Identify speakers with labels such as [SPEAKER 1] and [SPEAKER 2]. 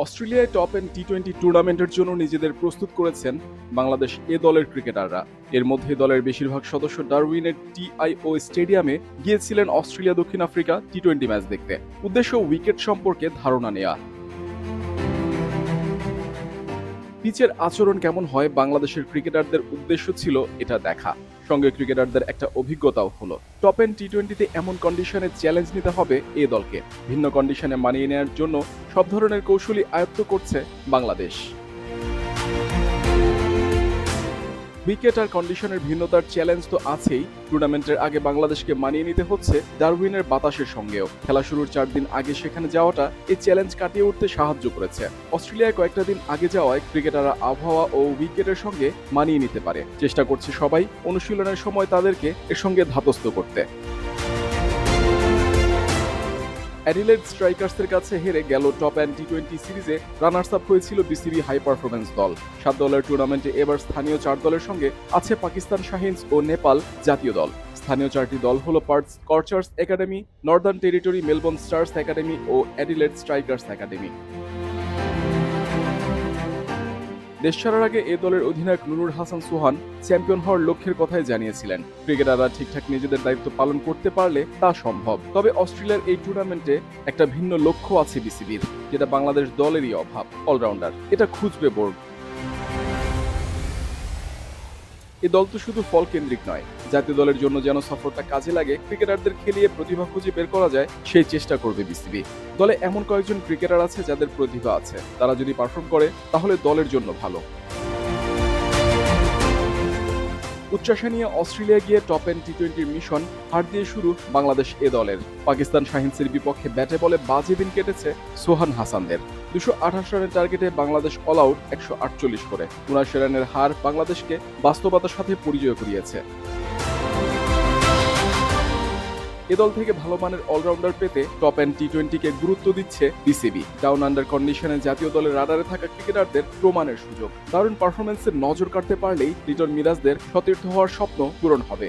[SPEAKER 1] অস্ট্রেলিয়ায় top and টি-20 টুর্নামেন্টের জন্য নিজেদের প্রস্তুত করেছেন বাংলাদেশ এ দলের ক্রিকেটাররা। এর মধ্যে দলের বেশিরভাগ সদস্য ডারউইনের টিআইও স্টেডিয়ামে গিয়েছিলেন অস্ট্রেলিয়া দক্ষিণ আফ্রিকা টি-20 ম্যাচ দেখতে। উদ্দেশ্য উইকেট সম্পর্কে ধারণা নেওয়া। পিচের আচরণ কেমন হয় বাংলাদেশের ক্রিকেটারদের উদ্দেশ্য ছিল এটা দেখা, সঙ্গে ক্রিকেটারদের একটা অভিজ্ঞতাও হলো। টপ এন্ড টি-20তে এমন কন্ডিশনে চ্যালেঞ্জ নিতে হবে এ দলকে। ভিন্ন কন্ডিশনে মানিয়ে নেওয়ার জন্য সব ধরনের কৌশলই আয়ত্ত করছে বাংলাদেশ। উইকেট আর কন্ডিশনের ভিন্নতার চ্যালেঞ্জ তো আছেই, টুর্নামেন্টের আগে বাংলাদেশকে মানিয়ে নিতে হচ্ছে ডারউইনের বাতাসের সঙ্গেও। খেলা শুরুর 4 দিন আগে সেখানে যাওয়াটা এই চ্যালেঞ্জ কাটিয়ে উঠতে সাহায্য করেছে। অস্ট্রেলিয়ায় কয়েকটা দিন আগে যাওয়ায় ক্রিকেটাররা আবহাওয়া ও উইকেটের সঙ্গে মানিয়ে নিতে পারে। চেষ্টা করছে সবাই অনুশীলনের সময় তাদেরকে এর সঙ্গে ধাতস্থ করতে। অ্যাডিলেড স্ট্রাইকার্সের কাছে হেরে গেল টপ এন্ড টি-20 সিরিজে রানার্স আপ হয়েছিল বিসিবি হাই পারফরম্যান্স দল। 7 দলের টুর্নামেন্টে এবার স্থানীয় 4 দলের সঙ্গে আছে পাকিস্তান শাহিনস ও নেপাল জাতীয় দল। স্থানীয় 4টি দল হলো Perth Scorchers academy, Northern Territory Melbourne Stars academy ও অ্যাডিলেড স্ট্রাইকার্স একাডেমি। দেশ ছাড়ার আগে এ দলের অধিনায়ক নুরুল হাসান সোহান চ্যাম্পিয়ন হওয়ার লক্ষ্যের কথাই জানিয়েছিলেন। ক্রিকেটাররা ঠিকঠাক নিজেদের দায়িত্ব পালন করতে পারলে তা সম্ভব। তবে অস্ট্রেলিয়ার এই টুর্নামেন্টে একটা ভিন্ন লক্ষ্য আছে বিসিবির, যেটা বাংলাদেশ দলেরই অভাব, অলরাউন্ডার। এটা খুঁজবে বোর্ড। এই দল তো শুধু ফল কেন্দ্রিক নয়, জাতীয় দলের জন্য যেন সফরটা কাজে লাগে, ক্রিকেটারদের খেলিয়ে প্রতিভা খুঁজে বের করা যায় সেই চেষ্টা করবে বিসিবি। দলে এমন কয়েকজন ক্রিকেটার আছে যাদের প্রতিভা আছে, তারা যদি পারফর্ম করে তাহলে দলের জন্য ভালো। উচ্চাসা নিয়ে অস্ট্রেলিয়া গিয়ে টপ এন্ড টি-20 মিশন হার দিয়ে শুরু বাংলাদেশ এ দলের। পাকিস্তান শাহিনসের বিপক্ষে ব্যাটে বলে বাজে দিন কেটেছে সোহান হাসানদের। 228 রানের টার্গেটে বাংলাদেশ অল আউট 148 করে। 79 রানের হার বাংলাদেশকে বাস্তবতার সাথে পরিচয় করিয়েছে। এ দল থেকে ভালো মানের অলরাউন্ডার পেতে টপ এন্ড টি-20 কে গুরুত্ব দিচ্ছে বিসিবি। ডাউন আন্ডার কন্ডিশনে জাতীয় দলের রাডারে থাকা ক্রিকেটারদের প্রমাণের সুযোগ। দারুণ পারফরম্যান্সের নজর কাটতে পারলেই লিটন মিরাজদের সতীর্থ হওয়ার স্বপ্ন পূরণ হবে।